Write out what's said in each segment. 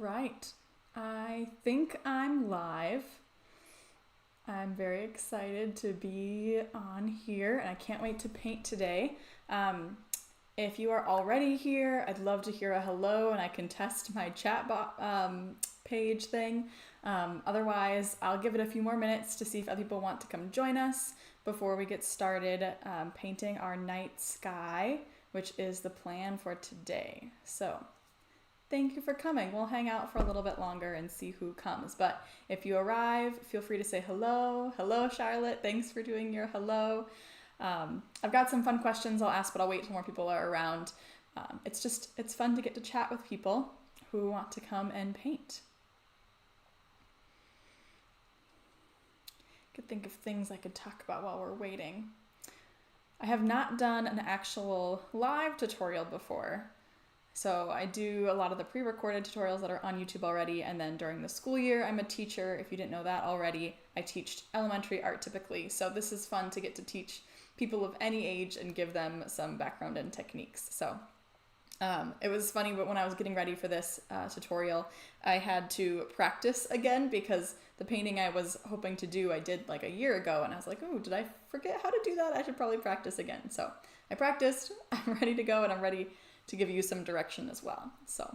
right, I think I'm live. I'm very excited to be on here and I can't wait to paint today. If you are already here, I'd love to hear a hello and I can test my chat page thing. Otherwise, I'll give it a few more minutes to see if other people want to come join us before we get started painting our night sky, which is the plan for today. So thank you for coming. We'll hang out for a little bit longer and see who comes. But if you arrive, feel free to say hello. Hello, Charlotte. Thanks for doing your hello. I've got some fun questions I'll ask, but I'll wait till more people are around. It's fun to get to chat with people who want to come and paint. I could think of things I could talk about while we're waiting. I have not done an actual live tutorial before. So I do a lot of the pre-recorded tutorials that are on YouTube already, and then during the school year, I'm a teacher. If you didn't know that already, I teach elementary art typically. So this is fun to get to teach people of any age and give them some background and techniques. So it was funny, but when I was getting ready for this tutorial, I had to practice again because the painting I was hoping to do, I did like a year ago, and I was like, oh, did I forget how to do that? I should probably practice again. So I practiced, I'm ready to go, and I'm ready to give you some direction as well. So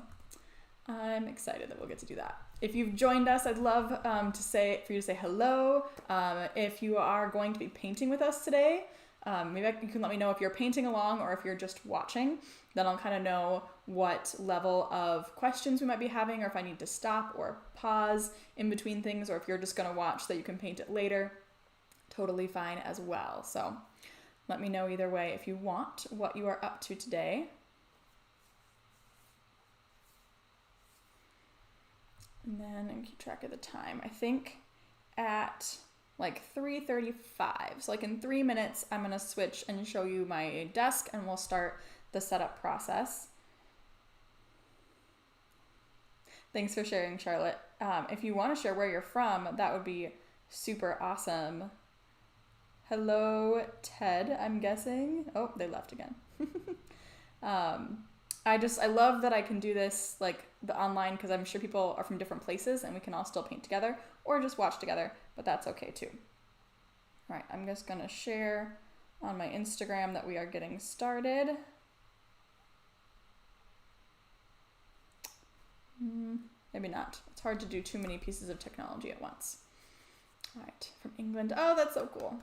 I'm excited that we'll get to do that. If you've joined us, I'd love for you to say hello. If you are going to be painting with us today, maybe you can let me know if you're painting along or if you're just watching. Then I'll kind of know what level of questions we might be having, or if I need to stop or pause in between things, or if you're just going to watch so that you can paint it later. Totally fine as well. So let me know either way if you want what you are up to today. And then I keep track of the time. I think at like 3:35. So like in 3 minutes, I'm gonna switch and show you my desk and we'll start the setup process. Thanks for sharing, Charlotte. If you want to share where you're from, that would be super awesome. Hello, Ted, I'm guessing. Oh, they left again. I love that I can do this like the online because I'm sure people are from different places and we can all still paint together or just watch together, but that's okay too. All right, I'm just gonna share on my Instagram that we are getting started. Maybe not. It's hard to do too many pieces of technology at once. All right, from England. Oh, that's so cool.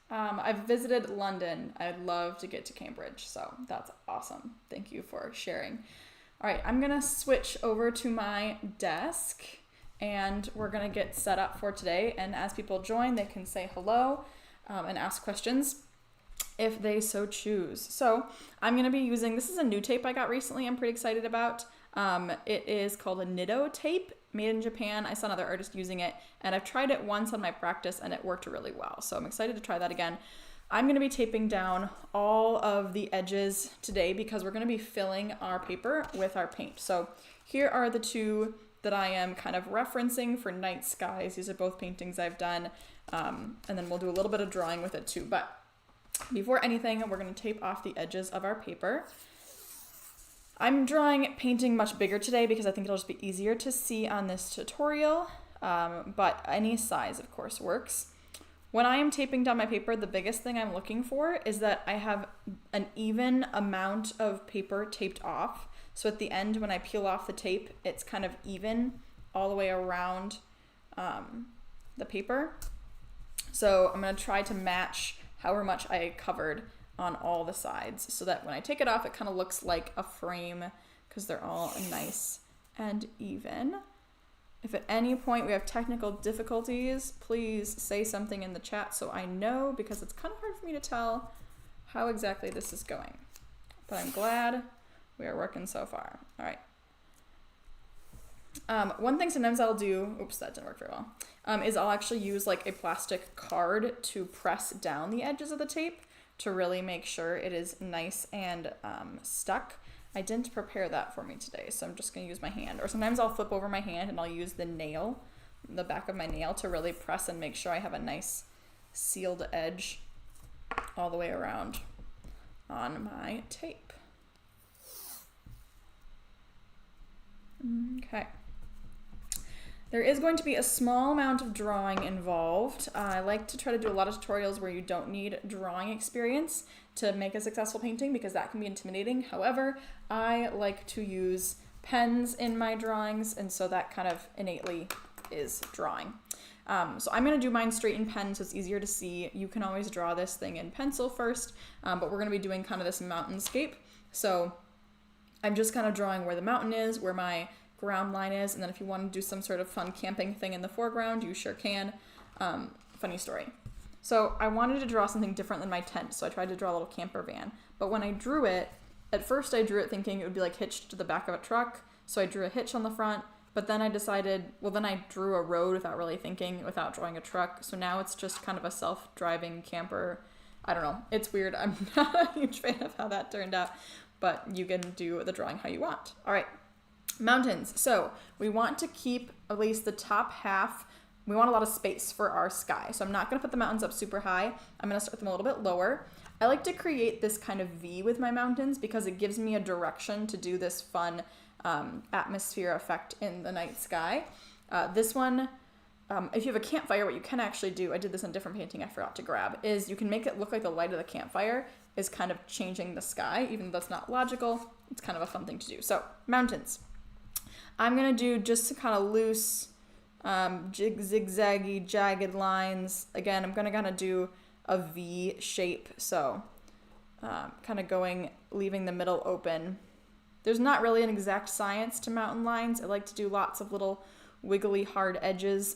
I've visited London. I'd love to get to Cambridge, so that's awesome. Thank you for sharing. All right, I'm gonna switch over to my desk and we're gonna get set up for today. And as people join, they can say hello and ask questions if they so choose. So I'm gonna be using, this is a new tape I got recently I'm pretty excited about. It is called a Nido tape, made in Japan. I saw another artist using it, and I've tried it once on my practice, and it worked really well. So I'm excited to try that again. I'm going to be taping down all of the edges today because we're going to be filling our paper with our paint. So here are the two that I am kind of referencing for night skies. These are both paintings I've done, and then we'll do a little bit of drawing with it too. But before anything, we're going to tape off the edges of our paper. I'm painting much bigger today because I think it'll just be easier to see on this tutorial, but any size, of course, works. When I am taping down my paper, the biggest thing I'm looking for is that I have an even amount of paper taped off. So at the end, when I peel off the tape, it's kind of even all the way around the paper. So I'm going to try to match however much I covered on all the sides so that when I take it off, it kind of looks like a frame because they're all nice and even. If at any point we have technical difficulties, please say something in the chat so I know, because it's kind of hard for me to tell how exactly this is going. But I'm glad we are working so far. All right. One thing sometimes I'll do, oops, that didn't work very well, is I'll actually use like a plastic card to press down the edges of the tape to really make sure it is nice and stuck. I didn't prepare that for me today, so I'm just gonna use my hand. Or sometimes I'll flip over my hand and I'll use the nail, the back of my nail, to really press and make sure I have a nice sealed edge all the way around on my tape. Okay. There is going to be a small amount of drawing involved. I like to try to do a lot of tutorials where you don't need drawing experience to make a successful painting because that can be intimidating. However, I like to use pens in my drawings, and so that kind of innately is drawing. So I'm going to do mine straight in pen so it's easier to see. You can always draw this thing in pencil first, but we're going to be doing kind of this mountainscape. So I'm just kind of drawing where the mountain is, where my ground line is, and then if you want to do some sort of fun camping thing in the foreground, you sure can. Funny story. So I wanted to draw something different than my tent, so I tried to draw a little camper van. But when I drew it, at first I drew it thinking it would be like hitched to the back of a truck, so I drew a hitch on the front, but then I decided, well, then I drew a road without really thinking, without drawing a truck, so now it's just kind of a self-driving camper. I don't know, it's weird. I'm not a huge fan of how that turned out, but you can do the drawing how you want. All right. Mountains. So we want to keep at least the top half. We want a lot of space for our sky. So I'm not going to put the mountains up super high. I'm going to start them a little bit lower. I like to create this kind of V with my mountains because it gives me a direction to do this fun atmosphere effect in the night sky. This one, if you have a campfire, what you can actually do, I did this in a different painting I forgot to grab, is you can make it look like the light of the campfire is kind of changing the sky, even though that's not logical. It's kind of a fun thing to do. So mountains. I'm going to do just kind of loose, zigzaggy, jagged lines. Again, I'm going to kind of do a V shape, so kind of leaving the middle open. There's not really an exact science to mountain lines. I like to do lots of little wiggly hard edges,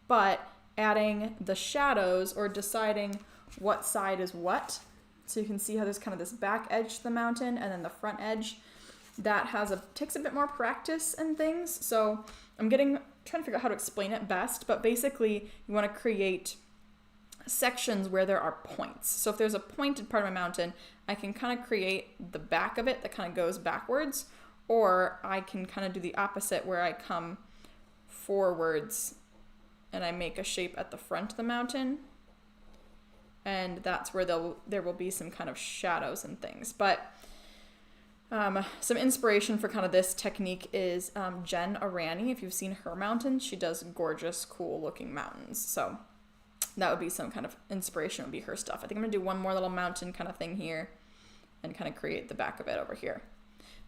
but adding the shadows or deciding what side is what. So you can see how there's kind of this back edge to the mountain and then the front edge. That takes a bit more practice and things. So I'm trying to figure out how to explain it best, but basically you want to create sections where there are points. So if there's a pointed part of my mountain, I can kind of create the back of it that kind of goes backwards, or I can kind of do the opposite where I come forwards and I make a shape at the front of the mountain. And that's where there will be some kind of shadows and things. But some inspiration for kind of this technique is Jen Arani. If you've seen her mountains, she does gorgeous, cool looking mountains. So that would be some kind of inspiration, would be her stuff. I think I'm gonna do one more little mountain kind of thing here and kind of create the back of it over here.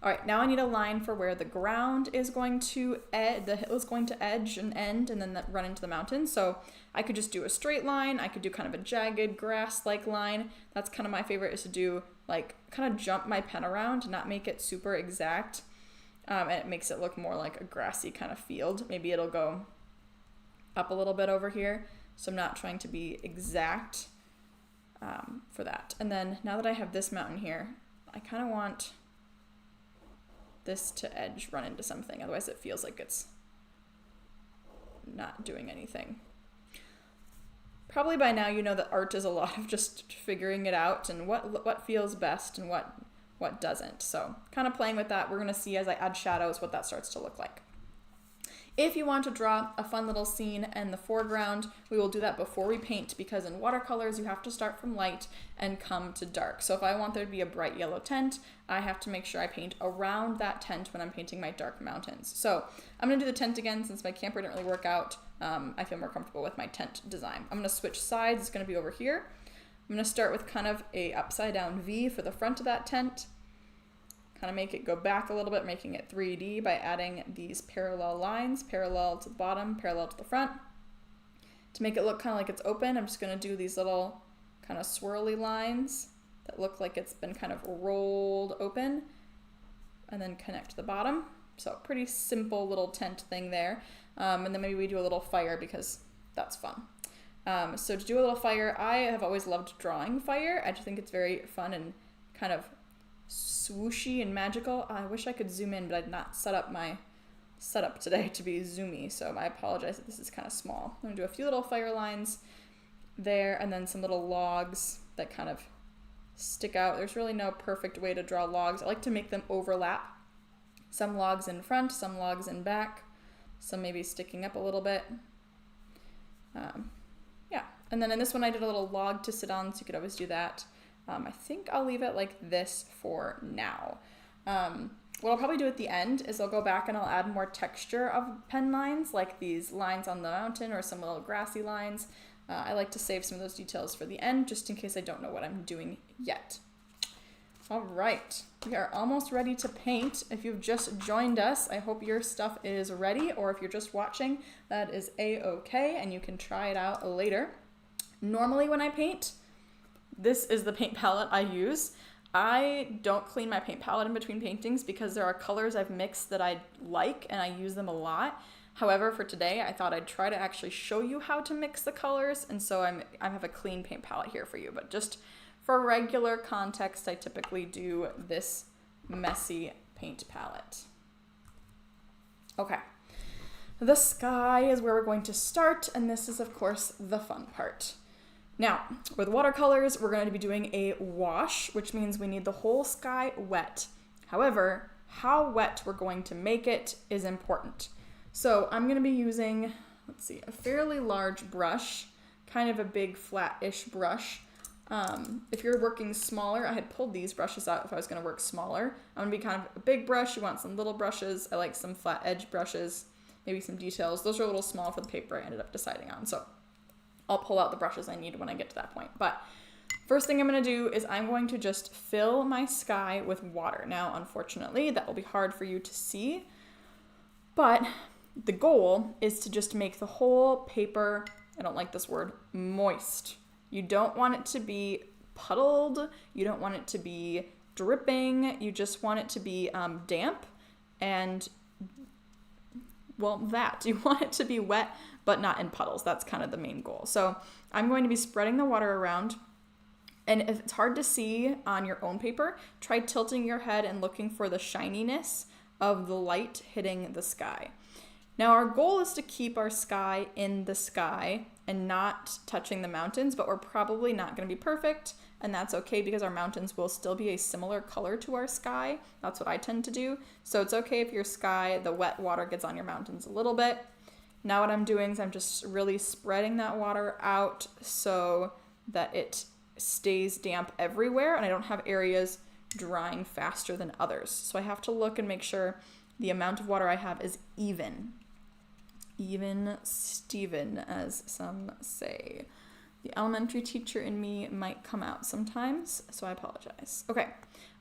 All right, now I need a line for where the ground is going to the hill is going to edge and end and then run into the mountain. So I could just do a straight line. I could do kind of a jagged grass-like line. That's kind of my favorite, is to do like kind of jump my pen around, not make it super exact. And it makes it look more like a grassy kind of field. Maybe it'll go up a little bit over here. So I'm not trying to be exact for that. And then now that I have this mountain here, I kind of want this to edge run into something. Otherwise it feels like it's not doing anything. Probably by now you know that art is a lot of just figuring it out and what feels best and what doesn't. So kind of playing with that. We're going to see as I add shadows what that starts to look like. If you want to draw a fun little scene in the foreground, we will do that before we paint, because in watercolors you have to start from light and come to dark. So if I want there to be a bright yellow tent, I have to make sure I paint around that tent when I'm painting my dark mountains. So I'm going to do the tent again since my camper didn't really work out. I feel more comfortable with my tent design. I'm going to switch sides. It's going to be over here. I'm going to start with kind of a upside down V for the front of that tent. Kind of make it go back a little bit, making it 3D by adding these parallel lines, parallel to the bottom, parallel to the front. To make it look kind of like it's open, I'm just going to do these little kind of swirly lines that look like it's been kind of rolled open and then connect to the bottom. So pretty simple little tent thing there. And then maybe we do a little fire because that's fun. So to do a little fire, I have always loved drawing fire. I just think it's very fun and kind of swooshy and magical. I wish I could zoom in, but I'd not set up my setup today to be zoomy, so I apologize that this is kind of small. I'm gonna do a few little fire lines there and then some little logs that kind of stick out. There's really no perfect way to draw logs. I like to make them overlap. Some logs in front, some logs in back, some maybe sticking up a little bit. Yeah, and then in this one I did a little log to sit on, so you could always do that. I think I'll leave it like this for now. what I'll probably do at the end is I'll go back and I'll add more texture of pen lines, like these lines on the mountain or some little grassy lines. I like to save some of those details for the end, just in case I don't know what I'm doing yet. All right, we are almost ready to paint. If you've just joined us, I hope your stuff is ready, or if you're just watching, that is a-okay, and you can try it out later. Normally when I paint, this is the paint palette I use. I don't clean my paint palette in between paintings because there are colors I've mixed that I like and I use them a lot. However, for today, I thought I'd try to actually show you how to mix the colors, and so I have a clean paint palette here for you. But just for regular context, I typically do this messy paint palette. Okay, the sky is where we're going to start, and this is, of course, the fun part. Now, with watercolors, we're going to be doing a wash, which means we need the whole sky wet. However, how wet we're going to make it is important. So I'm going to be using, let's see, a fairly large brush, kind of a big flat-ish brush. If you're working smaller, I had pulled these brushes out if I was going to work smaller. I'm going to be kind of a big brush. You want some little brushes. I like some flat edge brushes, maybe some details. Those are a little small for the paper I ended up deciding on. So I'll pull out the brushes I need when I get to that point. But first thing I'm going to do is I'm going to just fill my sky with water. Now, unfortunately, that will be hard for you to see, but the goal is to just make the whole paper, I don't like this word, moist. You don't want it to be puddled. You don't want it to be dripping. You just want it to be damp and, well, you want it to be wet, but not in puddles. That's kind of the main goal. So I'm going to be spreading the water around. And if it's hard to see on your own paper, try tilting your head and looking for the shininess of the light hitting the sky. Now our goal is to keep our sky in the sky and not touching the mountains, but we're probably not going to be perfect, and that's okay because our mountains will still be a similar color to our sky. That's what I tend to do. So it's okay if your sky, the wet water gets on your mountains a little bit. Now what I'm doing is I'm just really spreading that water out so that it stays damp everywhere and I don't have areas drying faster than others. So I have to look and make sure the amount of water I have is even. Even Steven, as some say. The elementary teacher in me might come out sometimes, so I apologize. Okay,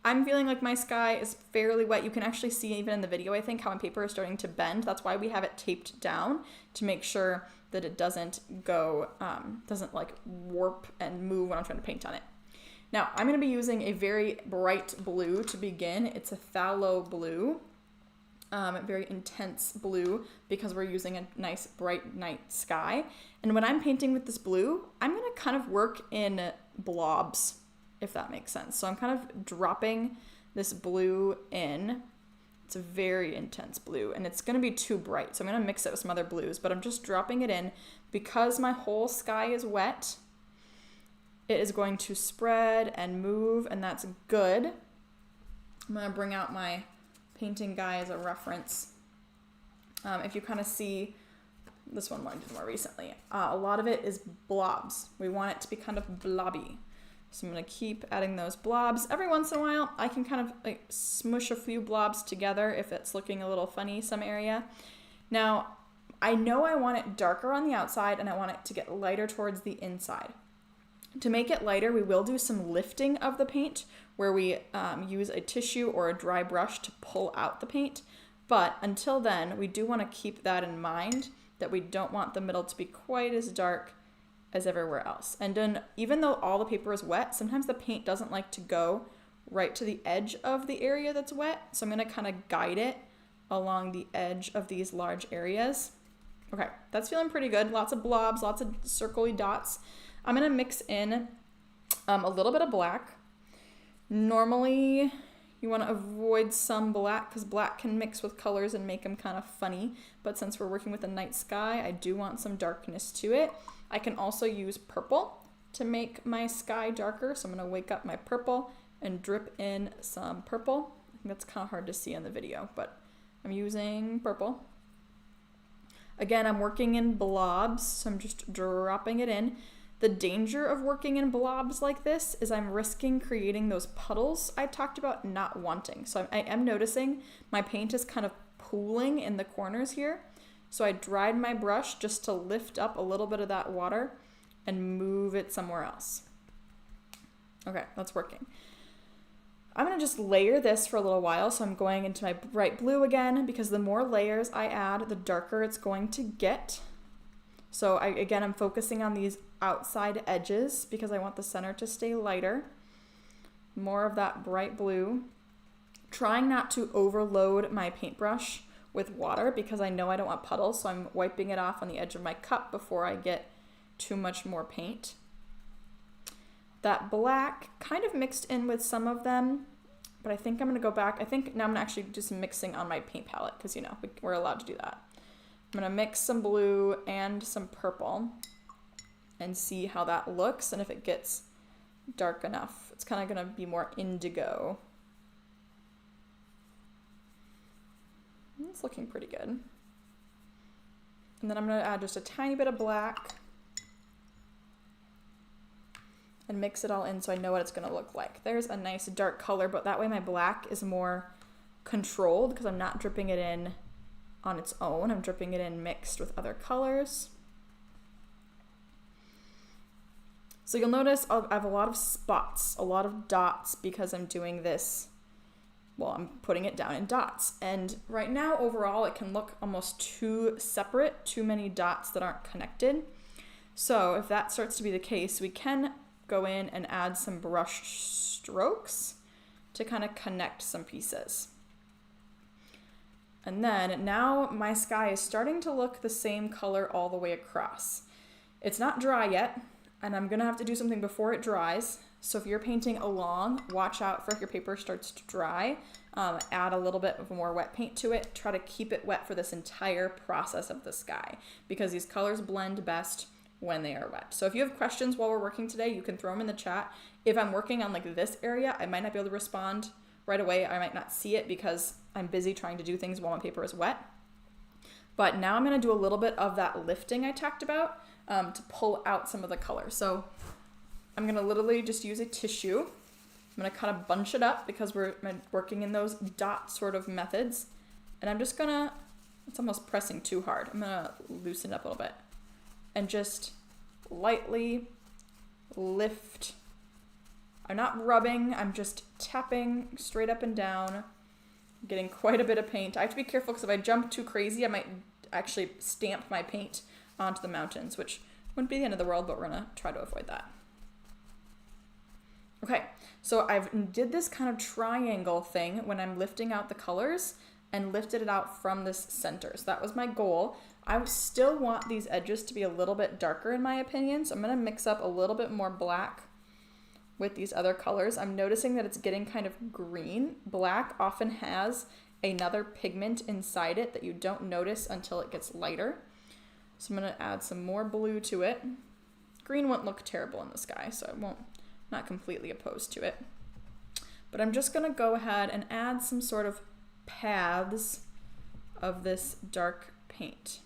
I'm feeling like my sky is fairly wet. You can actually see even in the video, I think, how my paper is starting to bend. That's why we have it taped down to make sure that it doesn't go, doesn't like warp and move when I'm trying to paint on it. Now, I'm going to be using a very bright blue to begin. It's a phthalo blue. Very intense blue because we're using a nice bright night sky. And when I'm painting with this blue, I'm going to kind of work in blobs, if that makes sense. So I'm kind of dropping this blue in. It's a very intense blue and it's going to be too bright. So I'm going to mix it with some other blues, but I'm just dropping it in because my whole sky is wet. It is going to spread and move, and that's good. I'm going to bring out my painting guy as a reference. If you kind of see this one I did more recently, a lot of it is blobs. We want it to be kind of blobby. So I'm going to keep adding those blobs. Every once in a while, I can kind of like smush a few blobs together if it's looking a little funny some area. Now, I know I want it darker on the outside and I want it to get lighter towards the inside. To make it lighter, we will do some lifting of the paint where we use a tissue or a dry brush to pull out the paint. But until then, we do want to keep that in mind, that we don't want the middle to be quite as dark as everywhere else. And then, even though all the paper is wet, sometimes the paint doesn't like to go right to the edge of the area that's wet. So I'm going to kind of guide it along the edge of these large areas. Okay, that's feeling pretty good. Lots of blobs, lots of circly dots. I'm going to mix in a little bit of black. Normally, you want to avoid some black because black can mix with colors and make them kind of funny. But since we're working with a night sky, I do want some darkness to it. I can also use purple to make my sky darker. So I'm going to wake up my purple and drip in some purple. I think that's kind of hard to see on the video, but I'm using purple. Again, I'm working in blobs, so I'm just dropping it in. The danger of working in blobs like this is I'm risking creating those puddles I talked about not wanting. So I am noticing my paint is kind of pooling in the corners here. So I dried my brush just to lift up a little bit of that water and move it somewhere else. Okay, that's working. I'm gonna just layer this for a little while. So I'm going into my bright blue again, because the more layers I add, the darker it's going to get. So I'm focusing on these outside edges because I want the center to stay lighter. More of that bright blue. Trying not to overload my paintbrush with water because I know I don't want puddles, so I'm wiping it off on the edge of my cup before I get too much more paint. That black kind of mixed in with some of them, but I think I'm gonna go back. I think now I'm actually just mixing on my paint palette because, you know, we're allowed to do that. I'm gonna mix some blue and some purple and see how that looks and if it gets dark enough. It's kind of gonna be more indigo. It's looking pretty good. And then I'm gonna add just a tiny bit of black and mix it all in so I know what it's gonna look like. There's a nice dark color, but that way my black is more controlled because I'm not dripping it in on its own. I'm dripping it in mixed with other colors. So you'll notice I have a lot of spots, a lot of dots because I'm doing this, well, I'm putting it down in dots. And right now, overall, it can look almost too separate, too many dots that aren't connected. So if that starts to be the case, we can go in and add some brush strokes to kind of connect some pieces. And then now my sky is starting to look the same color all the way across. It's not dry yet, and I'm gonna have to do something before it dries. So if you're painting along, watch out for if your paper starts to dry. Add a little bit of more wet paint to it. Try to keep it wet for this entire process of the sky because these colors blend best when they are wet. So if you have questions while we're working today, you can throw them in the chat. If I'm working on like this area, I might not be able to respond right away. I might not see it because I'm busy trying to do things while my paper is wet. But now I'm gonna do a little bit of that lifting I talked about to pull out some of the color. So I'm gonna literally just use a tissue. I'm gonna kind of bunch it up because we're working in those dot sort of methods. And I'm just gonna, it's almost pressing too hard. I'm gonna loosen it up a little bit and just lightly lift. I'm not rubbing, I'm just tapping straight up and down, getting quite a bit of paint. I have to be careful because if I jump too crazy, I might actually stamp my paint onto the mountains, which wouldn't be the end of the world, but we're gonna try to avoid that. Okay, so I've did this kind of triangle thing when I'm lifting out the colors and lifted it out from this center. So that was my goal. I still want these edges to be a little bit darker in my opinion, so I'm gonna mix up a little bit more black with these other colors. I'm noticing that it's getting kind of green. Black often has another pigment inside it that you don't notice until it gets lighter. So I'm gonna add some more blue to it. Green won't look terrible in the sky, so I won't, not completely opposed to it. But I'm just gonna go ahead and add some sort of paths of this dark paint.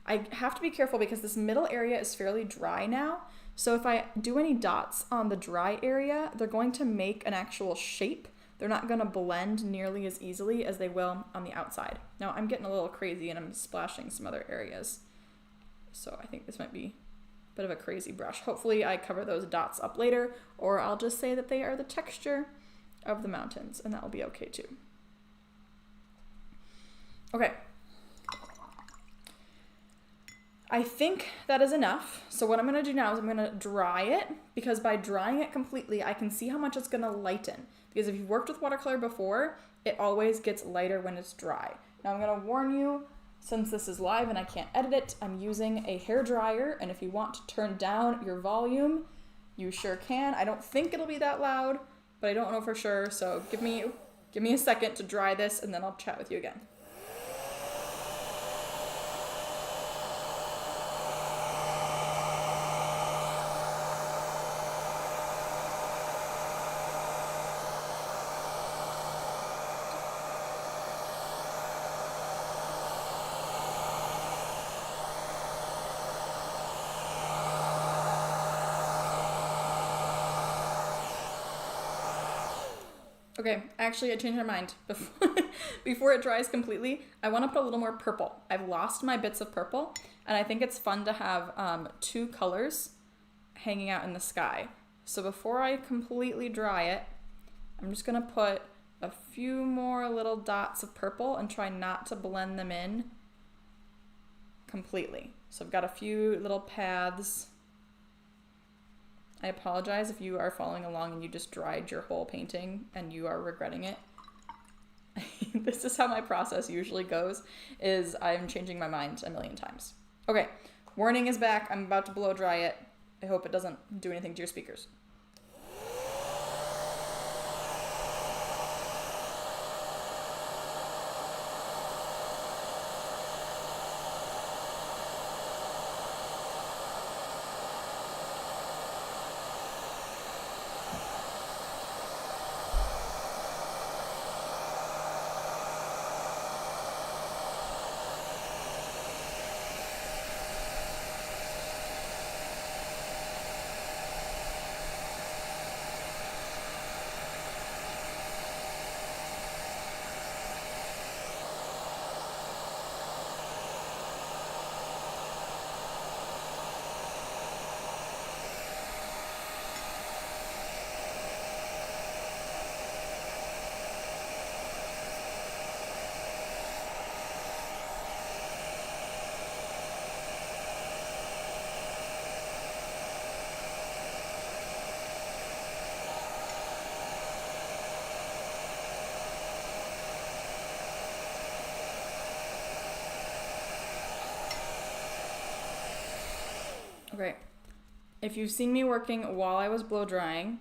I have to be careful because this middle area is fairly dry now. So if I do any dots on the dry area, they're going to make an actual shape. They're not gonna blend nearly as easily as they will on the outside. Now I'm getting a little crazy and I'm splashing some other areas. So I think this might be a bit of a crazy brush. Hopefully I cover those dots up later, or I'll just say that they are the texture of the mountains, and that will be okay too. Okay. I think that is enough. So what I'm gonna do now is I'm gonna dry it, because by drying it completely, I can see how much it's gonna lighten. Because if you've worked with watercolor before, it always gets lighter when it's dry. Now I'm gonna warn you, since this is live and I can't edit it, I'm using a hair dryer, and if you want to turn down your volume, you sure can. I don't think it'll be that loud, but I don't know for sure, so give me a second to dry this and then I'll chat with you again. Okay, actually I changed my mind. Before it dries completely, I want to put a little more purple. I've lost my bits of purple, and I think it's fun to have two colors hanging out in the sky. So before I completely dry it, I'm just going to put a few more little dots of purple and try not to blend them in completely. So I've got a few little paths. I apologize if you are following along and you just dried your whole painting and you are regretting it. This is how my process usually goes, is I'm changing my mind a million times. Okay, warning is back. I'm about to blow dry it. I hope it doesn't do anything to your speakers. Okay, if you've seen me working while I was blow drying,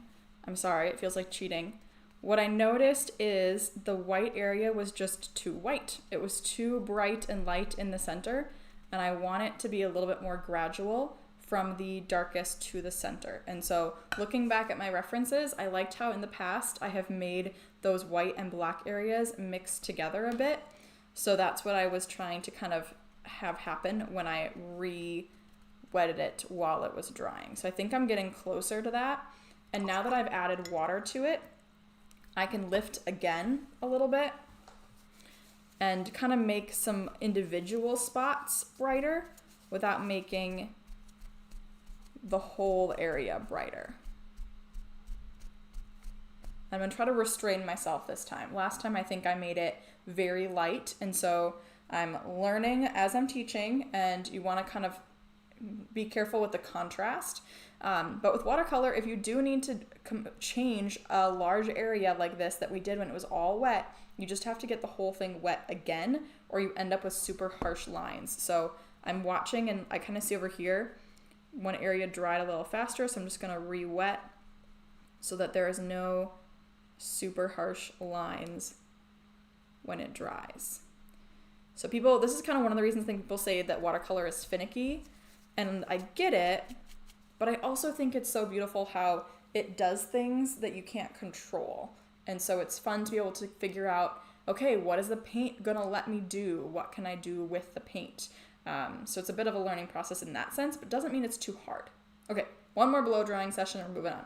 I'm sorry, it feels like cheating. What I noticed is the white area was just too white. It was too bright and light in the center, and I want it to be a little bit more gradual from the darkest to the center. And so looking back at my references, I liked how in the past I have made those white and black areas mix together a bit. So that's what I was trying to kind of have happen when I wetted it while it was drying. So I think I'm getting closer to that. And now that I've added water to it, I can lift again a little bit and kind of make some individual spots brighter without making the whole area brighter. I'm gonna try to restrain myself this time. Last time I think I made it very light, and so I'm learning as I'm teaching, and you wanna kind of be careful with the contrast. But with watercolor, if you do need to change a large area like this that we did when it was all wet, you just have to get the whole thing wet again, or you end up with super harsh lines. So I'm watching, and I kind of see over here, one area dried a little faster, so I'm just gonna re-wet so that there is no super harsh lines when it dries. So people, this is kind of one of the reasons I think people say that watercolor is finicky. And I get it, but I also think it's so beautiful how it does things that you can't control. And so it's fun to be able to figure out, okay, what is the paint gonna let me do? What can I do with the paint? So it's a bit of a learning process in that sense, but doesn't mean it's too hard. Okay, one more blow drying session and we're moving on.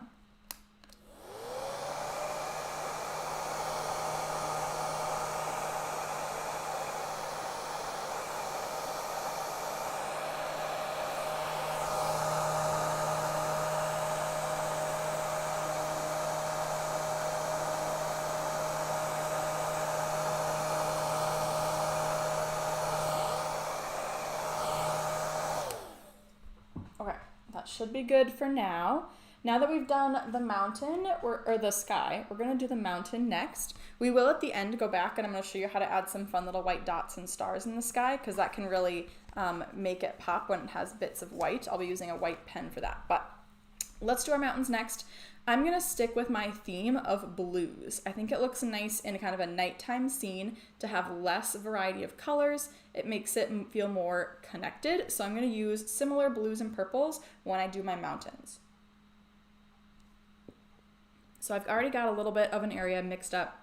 Okay, that should be good for now. Now that we've done the mountain or the sky, we're gonna do the mountain next. We will at the end go back and I'm gonna show you how to add some fun little white dots and stars in the sky, because that can really make it pop when it has bits of white. I'll be using a white pen for that, but let's do our mountains next. I'm gonna stick with my theme of blues. I think it looks nice in kind of a nighttime scene to have less variety of colors. It makes it feel more connected. So I'm gonna use similar blues and purples when I do my mountains. So I've already got a little bit of an area mixed up.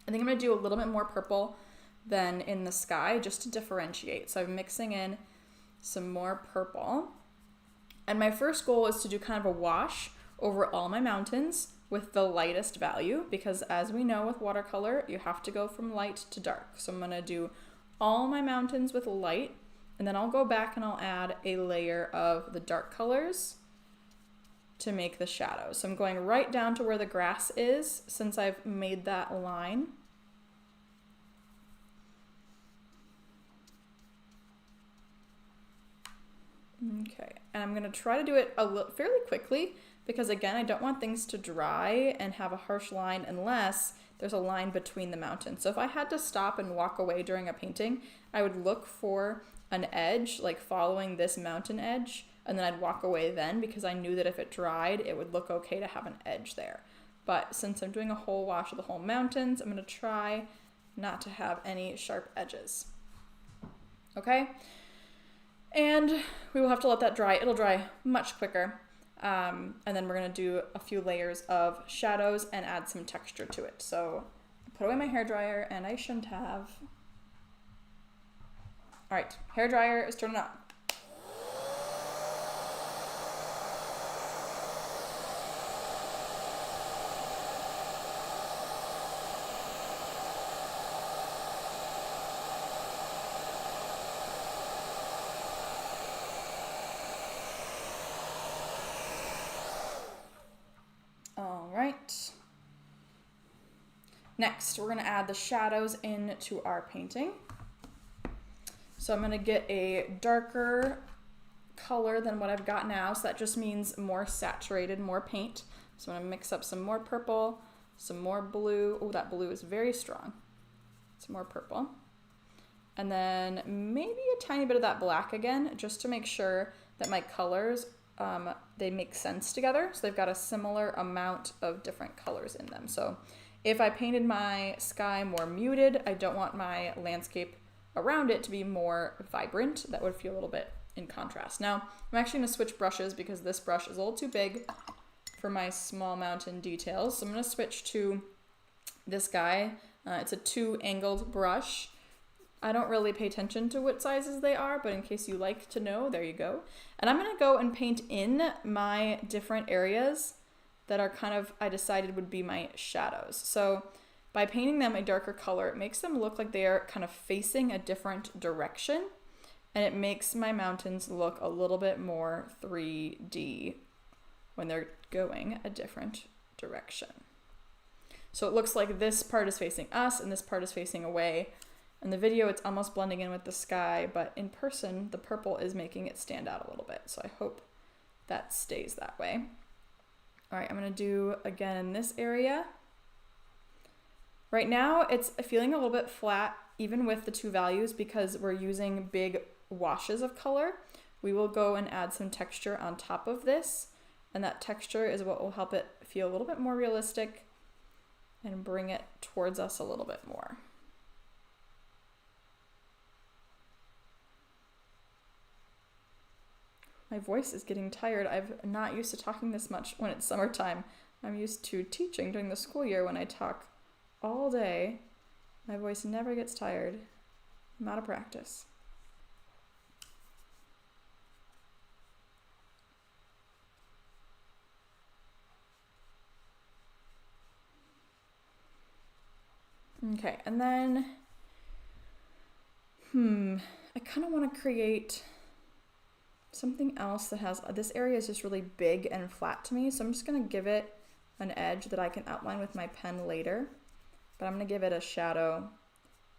I think I'm gonna do a little bit more purple than in the sky just to differentiate. So I'm mixing in some more purple. And my first goal is to do kind of a wash over all my mountains with the lightest value, because as we know with watercolor, you have to go from light to dark. So I'm gonna do all my mountains with light, and then I'll go back and I'll add a layer of the dark colors to make the shadows. So I'm going right down to where the grass is, since I've made that line. Okay, and I'm gonna try to do it fairly quickly, because again, I don't want things to dry and have a harsh line unless there's a line between the mountains. So if I had to stop and walk away during a painting, I would look for an edge, like following this mountain edge, and then I'd walk away then, because I knew that if it dried, it would look okay to have an edge there. But since I'm doing a whole wash of the whole mountains, I'm gonna try not to have any sharp edges. Okay? And we will have to let that dry. It'll dry much quicker. And then we're gonna do a few layers of shadows and add some texture to it. So I put away my hairdryer, and I shouldn't have. All right, hairdryer is turning on. Next, we're gonna add the shadows into our painting. So I'm gonna get a darker color than what I've got now. So that just means more saturated, more paint. So I'm gonna mix up some more purple, some more blue. Oh, that blue is very strong. Some more purple. And then maybe a tiny bit of that black again, just to make sure that my colors, they make sense together. So they've got a similar amount of different colors in them. So if I painted my sky more muted, I don't want my landscape around it to be more vibrant. That would feel a little bit in contrast. Now, I'm actually gonna switch brushes because this brush is a little too big for my small mountain details. So I'm gonna switch to this guy. It's a 2-angled brush. I don't really pay attention to what sizes they are, but in case you like to know, there you go. And I'm gonna go and paint in my different areas that are kind of, I decided would be my shadows. So by painting them a darker color, it makes them look like they are kind of facing a different direction, and it makes my mountains look a little bit more 3D when they're going a different direction. So it looks like this part is facing us and this part is facing away. In the video, it's almost blending in with the sky, but in person, the purple is making it stand out a little bit. So I hope that stays that way. All right, I'm gonna do again in this area. Right now, it's feeling a little bit flat, even with the 2 values, because we're using big washes of color. We will go and add some texture on top of this, and that texture is what will help it feel a little bit more realistic and bring it towards us a little bit more. My voice is getting tired. I'm not used to talking this much when it's summertime. I'm used to teaching during the school year when I talk all day. My voice never gets tired. I'm out of practice. Okay, and then, I kind of want to create something else that has, this area is just really big and flat to me, so I'm just going to give it an edge that I can outline with my pen later, but I'm going to give it a shadow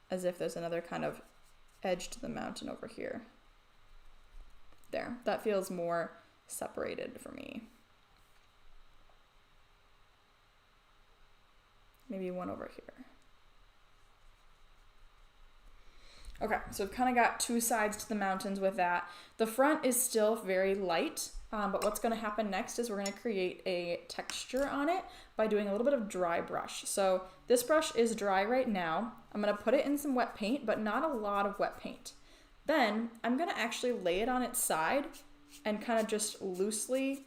as if there's another kind of edge to the mountain over here. There, that feels more separated for me. Maybe one over here. Okay, so we've kind of got 2 sides to the mountains with that. The front is still very light, but what's going to happen next is we're going to create a texture on it by doing a little bit of dry brush. So this brush is dry right now. I'm going to put it in some wet paint, but not a lot of wet paint. Then I'm going to actually lay it on its side and kind of just loosely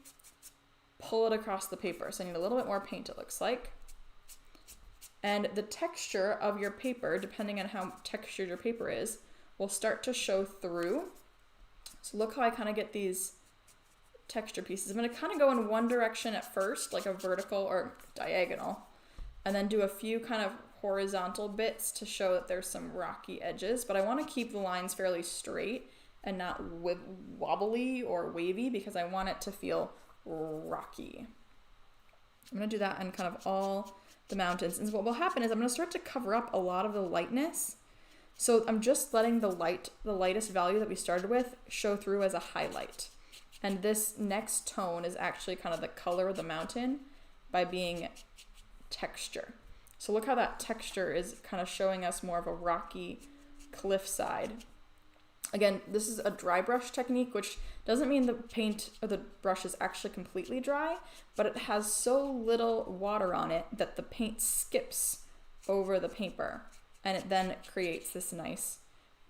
pull it across the paper. So I need a little bit more paint, it looks like. And the texture of your paper, depending on how textured your paper is, will start to show through. So look how I kind of get these texture pieces. I'm going to kind of go in one direction at first, like a vertical or diagonal, and then do a few kind of horizontal bits to show that there's some rocky edges, but I want to keep the lines fairly straight and not wobbly or wavy because I want it to feel rocky. I'm going to do that on kind of all the mountains. And what will happen is I'm going to start to cover up a lot of the lightness. So I'm just letting the lightest value that we started with show through as a highlight. And this next tone is actually kind of the color of the mountain by being texture. So look how that texture is kind of showing us more of a rocky cliffside. Again, this is a dry brush technique, which doesn't mean the paint or the brush is actually completely dry, but it has so little water on it that the paint skips over the paper, and it then creates this nice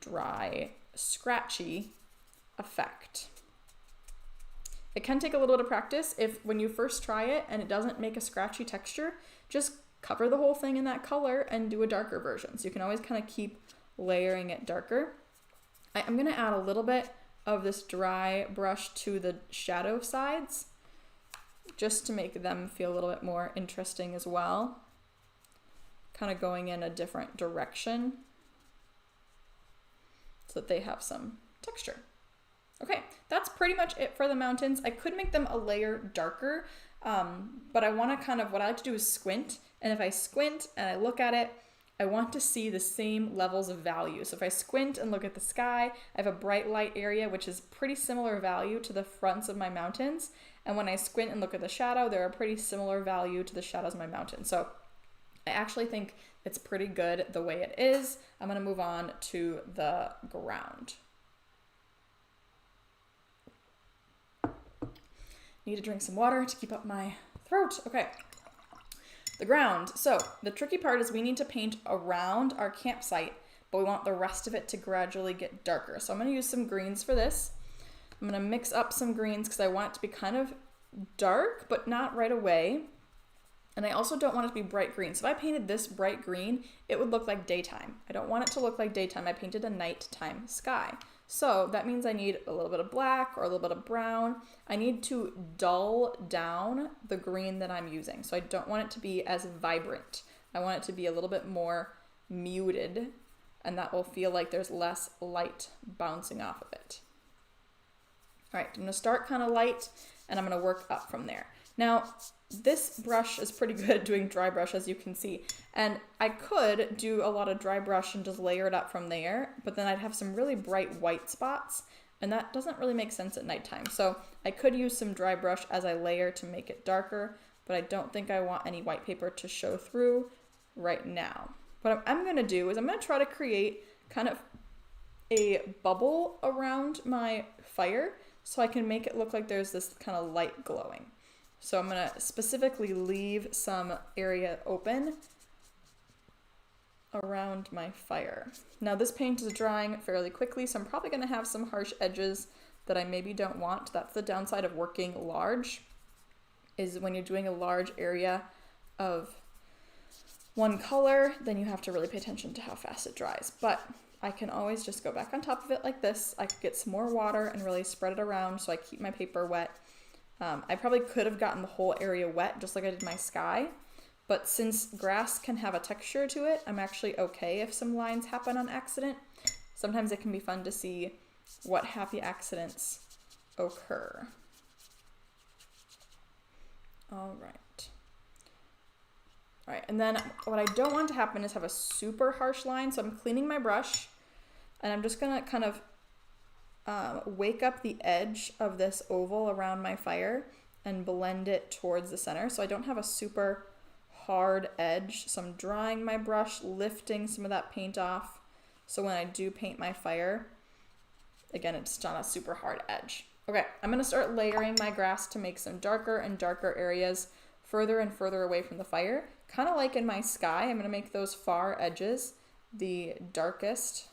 dry, scratchy effect. It can take a little bit of practice. If when you first try it and it doesn't make a scratchy texture, just cover the whole thing in that color and do a darker version. So you can always kind of keep layering it darker. I'm going to add a little bit of this dry brush to the shadow sides just to make them feel a little bit more interesting as well. Kind of going in a different direction so that they have some texture. Okay, that's pretty much it for the mountains. I could make them a layer darker, but I want to kind of, what I like to do is squint. And if I squint and I look at it, I want to see the same levels of value. So if I squint and look at the sky, I have a bright light area, which is pretty similar value to the fronts of my mountains. And when I squint and look at the shadow, they're a pretty similar value to the shadows of my mountain. So I actually think it's pretty good the way it is. I'm going to move on to the ground. Need to drink some water to keep up my throat. Okay. The ground. So the tricky part is we need to paint around our campsite, but we want the rest of it to gradually get darker. So I'm going to use some greens for this. I'm going to mix up some greens because I want it to be kind of dark, but not right away. And I also don't want it to be bright green. So if I painted this bright green, it would look like daytime. I don't want it to look like daytime. I painted a nighttime sky. So that means I need a little bit of black or a little bit of brown. I need to dull down the green that I'm using. So I don't want it to be as vibrant. I want it to be a little bit more muted, and that will feel like there's less light bouncing off of it. All right, I'm gonna start kind of light and I'm gonna work up from there. Now, this brush is pretty good at doing dry brush, as you can see. And I could do a lot of dry brush and just layer it up from there, but then I'd have some really bright white spots, and that doesn't really make sense at nighttime. So I could use some dry brush as I layer to make it darker, but I don't think I want any white paper to show through right now. What I'm gonna do is I'm gonna try to create kind of a bubble around my fire so I can make it look like there's this kind of light glowing. So I'm going to specifically leave some area open around my fire. Now this paint is drying fairly quickly, so I'm probably going to have some harsh edges that I maybe don't want. That's the downside of working large, is when you're doing a large area of one color, then you have to really pay attention to how fast it dries. But I can always just go back on top of it like this. I could get some more water and really spread it around so I keep my paper wet. I probably could have gotten the whole area wet just like I did my sky, but since grass can have a texture to it, I'm actually okay if some lines happen on accident. Sometimes it can be fun to see what happy accidents occur. All right. All right, and then what I don't want to happen is have a super harsh line, so I'm cleaning my brush, and I'm just gonna kind of wake up the edge of this oval around my fire and blend it towards the center so I don't have a super hard edge. So I'm drying my brush, lifting some of that paint off, so when I do paint my fire, again, it's not a super hard edge. Okay, I'm gonna start layering my grass to make some darker and darker areas further and further away from the fire. Kind of like in my sky, I'm gonna make those far edges the darkest,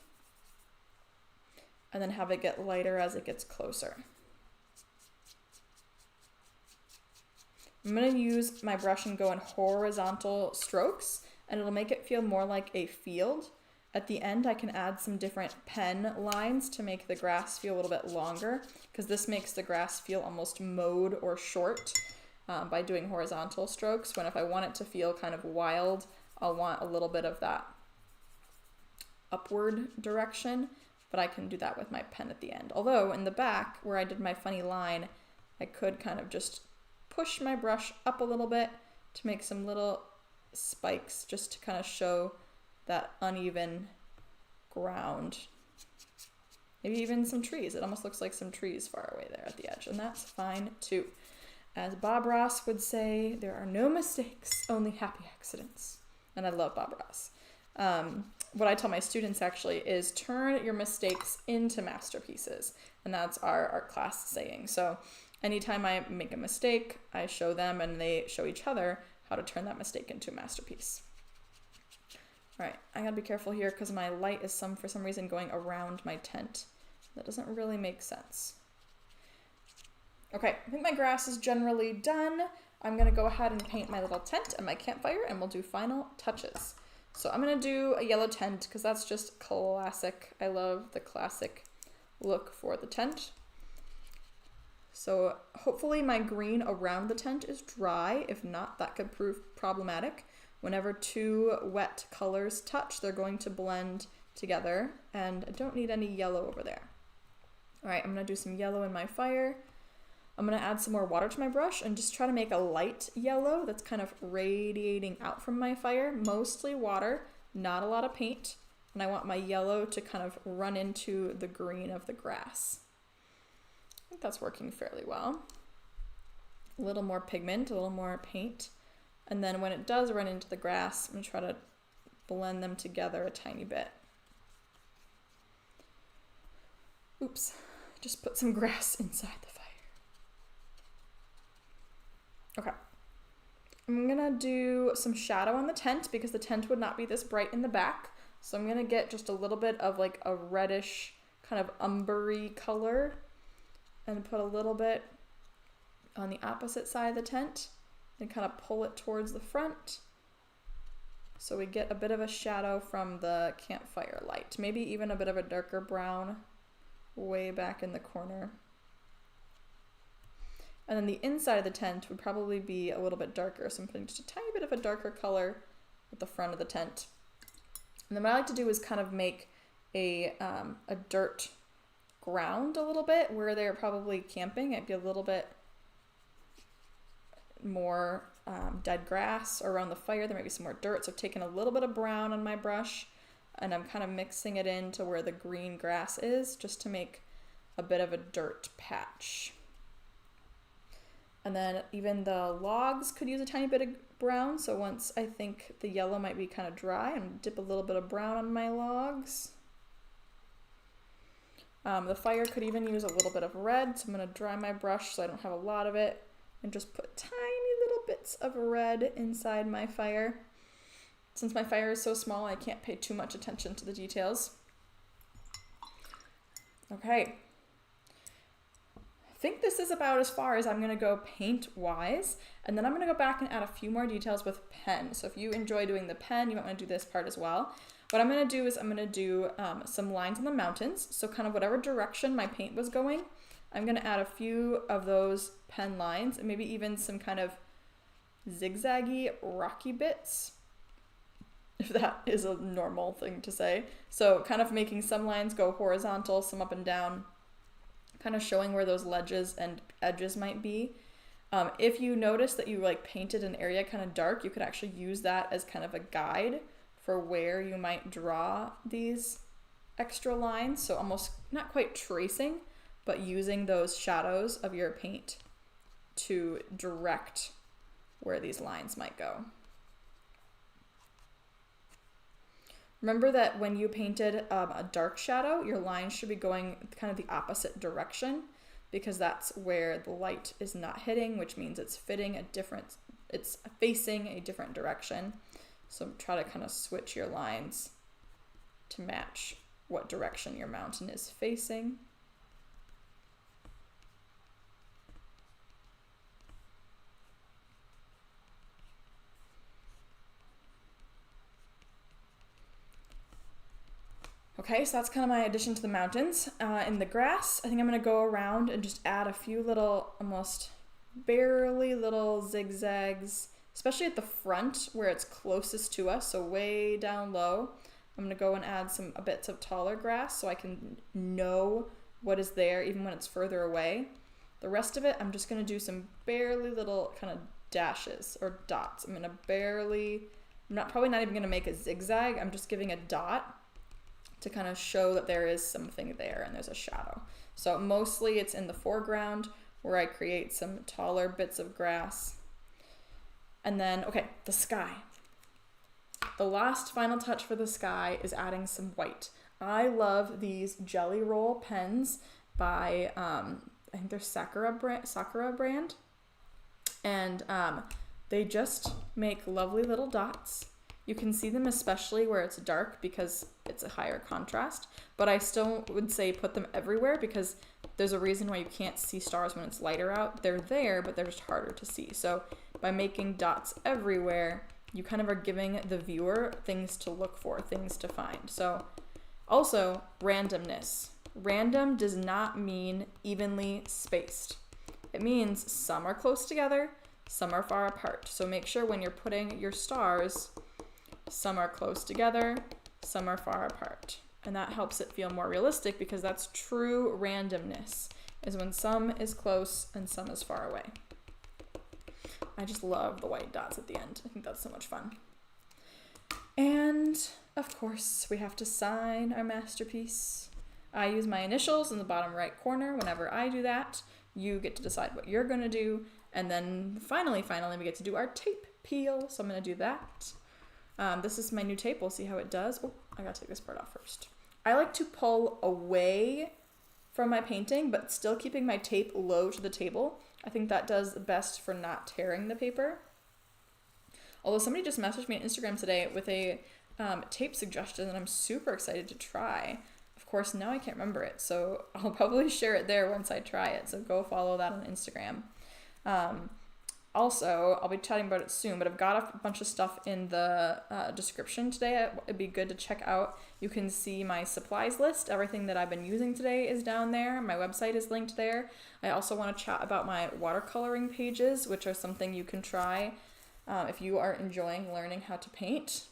and then have it get lighter as it gets closer. I'm going to use my brush and go in horizontal strokes, and it'll make it feel more like a field. At the end, I can add some different pen lines to make the grass feel a little bit longer, because this makes the grass feel almost mowed or short by doing horizontal strokes, when if I want it to feel kind of wild, I'll want a little bit of that upward direction, but I can do that with my pen at the end. Although in the back, where I did my funny line, I could kind of just push my brush up a little bit to make some little spikes, just to kind of show that uneven ground. Maybe even some trees. It almost looks like some trees far away there at the edge, and that's fine too. As Bob Ross would say, there are no mistakes, only happy accidents. And I love Bob Ross. What I tell my students actually is turn your mistakes into masterpieces. And that's our art class saying. So anytime I make a mistake, I show them and they show each other how to turn that mistake into a masterpiece. All right, I gotta be careful here because my light is for some reason going around my tent. That doesn't really make sense. Okay, I think my grass is generally done. I'm gonna go ahead and paint my little tent and my campfire, and we'll do final touches. So I'm gonna do a yellow tent because that's just classic. I love the classic look for the tent. So hopefully my green around the tent is dry. If not, that could prove problematic. Whenever two wet colors touch, they're going to blend together, and I don't need any yellow over there. All right, I'm gonna do some yellow in my fire. I'm gonna add some more water to my brush and just try to make a light yellow that's kind of radiating out from my fire, mostly water, not a lot of paint. And I want my yellow to kind of run into the green of the grass. I think that's working fairly well. A little more pigment, a little more paint. And then when it does run into the grass, I'm gonna try to blend them together a tiny bit. Oops, just put some grass inside the fire. Okay, I'm gonna do some shadow on the tent because the tent would not be this bright in the back. So I'm gonna get just a little bit of like a reddish kind of umbery color and put a little bit on the opposite side of the tent and kind of pull it towards the front. So we get a bit of a shadow from the campfire light, maybe even a bit of a darker brown way back in the corner. And then the inside of the tent would probably be a little bit darker. So I'm putting just a tiny bit of a darker color at the front of the tent. And then what I like to do is kind of make a dirt ground a little bit where they're probably camping. It'd be a little bit more dead grass, or around the fire there might be some more dirt. So I've taken a little bit of brown on my brush and I'm kind of mixing it into where the green grass is, just to make a bit of a dirt patch. And then even the logs could use a tiny bit of brown. So once I think the yellow might be kind of dry, I'm gonna dip a little bit of brown on my logs. The fire could even use a little bit of red. So I'm gonna dry my brush so I don't have a lot of it and just put tiny little bits of red inside my fire. Since my fire is so small, I can't pay too much attention to the details. Okay. I think this is about as far as I'm gonna go paint-wise, and then I'm gonna go back and add a few more details with pen. So if you enjoy doing the pen, you might wanna do this part as well. What I'm gonna do is I'm gonna do some lines on the mountains. So kind of whatever direction my paint was going, I'm gonna add a few of those pen lines and maybe even some kind of zigzaggy rocky bits, if that is a normal thing to say. So kind of making some lines go horizontal, some up and down, kind of showing where those ledges and edges might be. If you notice that you like painted an area kind of dark, you could actually use that as kind of a guide for where you might draw these extra lines. So almost not quite tracing, but using those shadows of your paint to direct where these lines might go. Remember that when you painted a dark shadow, your line should be going kind of the opposite direction, because that's where the light is not hitting, which means it's facing a different direction. So try to kind of switch your lines to match what direction your mountain is facing. Okay, so that's kind of my addition to the mountains. In the grass, I think I'm going to go around and just add a few little, almost barely little zigzags, especially at the front where it's closest to us, so way down low. I'm going to go and add some bits of taller grass so I can know what is there even when it's further away. The rest of it, I'm just going to do some barely little kind of dashes or dots. I'm probably not even going to make a zigzag. I'm just giving a dot to kind of show that there is something there and there's a shadow. So mostly it's in the foreground where I create some taller bits of grass. And then, okay, the sky. The last final touch for the sky is adding some white. I love these Jelly Roll pens by, I think they're Sakura brand. And they just make lovely little dots. You can see them especially where it's dark because it's a higher contrast, but I still would say put them everywhere because there's a reason why you can't see stars when it's lighter out. They're there, but they're just harder to see. So by making dots everywhere, you kind of are giving the viewer things to look for, things to find. So also randomness. Random does not mean evenly spaced. It means some are close together, some are far apart. So make sure when you're putting your stars, some are close together, some are far apart. And that helps it feel more realistic because that's true randomness, is when some is close and some is far away. I just love the white dots at the end. I think that's so much fun. And of course, we have to sign our masterpiece. I use my initials in the bottom right corner. Whenever I do that, you get to decide what you're going to do. And then finally, we get to do our tape peel. So I'm going to do that. This is my new tape. We'll see how it does. Oh, I gotta take this part off first. I like to pull away from my painting, but still keeping my tape low to the table. I think that does best for not tearing the paper. Although somebody just messaged me on Instagram today with a tape suggestion that I'm super excited to try. Of course, now I can't remember it, so I'll probably share it there once I try it. So go follow that on Instagram. Also, I'll be chatting about it soon, but I've got a bunch of stuff in the description today. It'd be good to check out. You can see my supplies list. Everything that I've been using today is down there. My website is linked there. I also want to chat about my watercoloring pages, which are something you can try if you are enjoying learning how to paint.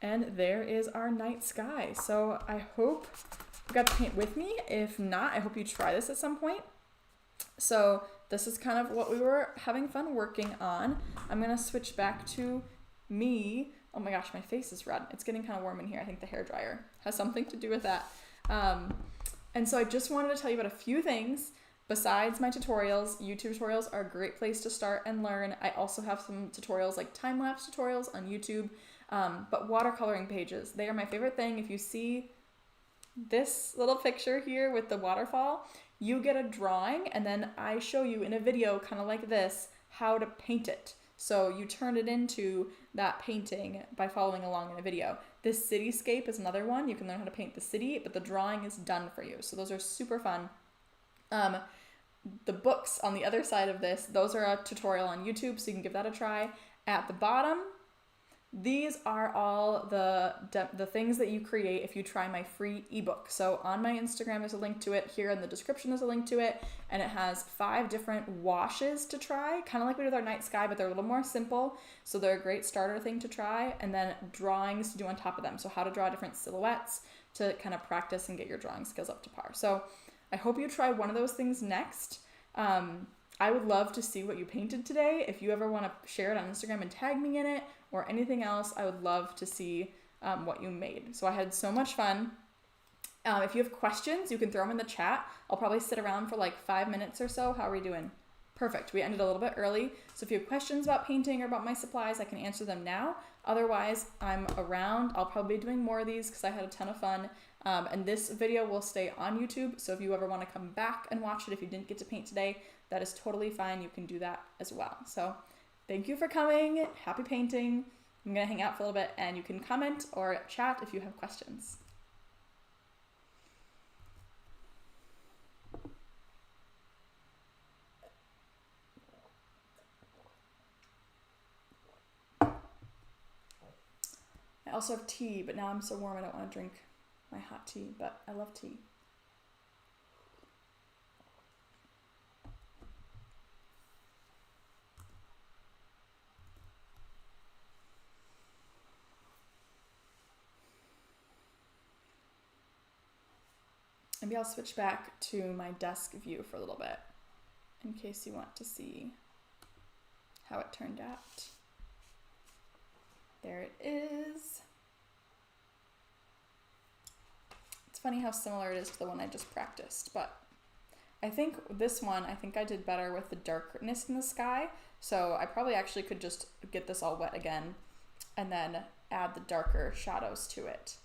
And there is our night sky. So I hope you got to paint with me. If not, I hope you try this at some point. So this is kind of what we were having fun working on. I'm going to switch back to me. Oh my gosh, my face is red. It's getting kind of warm in here. I think the hairdryer has something to do with that. And so I just wanted to tell you about a few things. Besides my tutorials, YouTube tutorials are a great place to start and learn. I also have some tutorials like time-lapse tutorials on YouTube. But watercoloring pages, they are my favorite thing. If you see this little picture here with the waterfall, you get a drawing and then I show you in a video kind of like this how to paint it. So you turn it into that painting by following along in a video. This cityscape is another one. You can learn how to paint the city, but the drawing is done for you. So those are super fun. The books on the other side of this, those are a tutorial on YouTube, so you can give that a try. At the bottom, these are all the things that you create if you try my free ebook. So on my Instagram, there's a link to it. Here in the description, there's a link to it. And it has 5 different washes to try, kind of like we did with our night sky, but they're a little more simple. So they're a great starter thing to try. And then drawings to do on top of them. So how to draw different silhouettes to kind of practice and get your drawing skills up to par. So I hope you try one of those things next. I would love to see what you painted today. If you ever want to share it on Instagram and tag me in it or anything else, I would love to see what you made. So I had so much fun. If you have questions, you can throw them in the chat. I'll probably sit around for like 5 minutes or so. How are we doing? Perfect. We ended a little bit early. So if you have questions about painting or about my supplies, I can answer them now. Otherwise, I'm around. I'll probably be doing more of these because I had a ton of fun. And this video will stay on YouTube. So if you ever want to come back and watch it, if you didn't get to paint today, that is totally fine. You can do that as well. So thank you for coming. Happy painting. I'm going to hang out for a little bit and you can comment or chat if you have questions. I also have tea, but now I'm so warm I don't want to drink my hot tea, but I love tea. Maybe I'll switch back to my desk view for a little bit in case you want to see how it turned out. There it is. It's funny how similar it is to the one I just practiced, but I think this one, I did better with the darkness in the sky, so I probably actually could just get this all wet again and then add the darker shadows to it.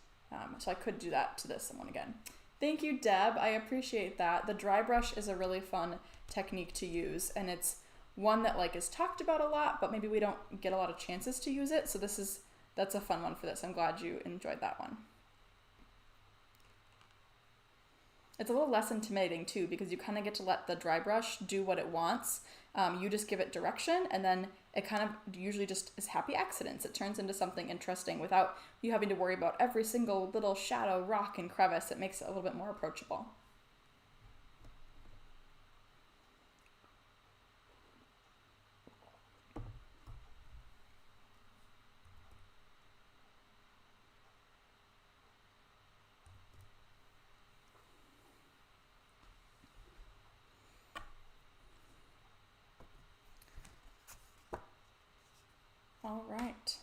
So I could do that to this one again. Thank you, Deb. I appreciate that. The dry brush is a really fun technique to use, and it's one that like is talked about a lot, but maybe we don't get a lot of chances to use it. So that's a fun one for this. I'm glad you enjoyed that one. It's a little less intimidating too, because you kind of get to let the dry brush do what it wants. You just give it direction, and then it kind of usually just is happy accidents. It turns into something interesting without you having to worry about every single little shadow, rock, and crevice. It makes it a little bit more approachable. All right.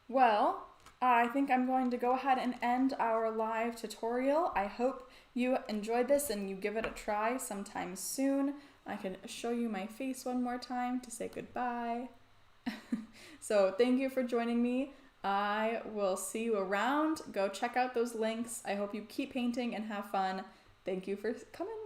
Well, I think I'm going to go ahead and end our live tutorial. I hope you enjoyed this and you give it a try sometime soon. I can show you my face one more time to say goodbye. So thank you for joining me. I will see you around. Go check out those links. I hope you keep painting and have fun. Thank you for coming.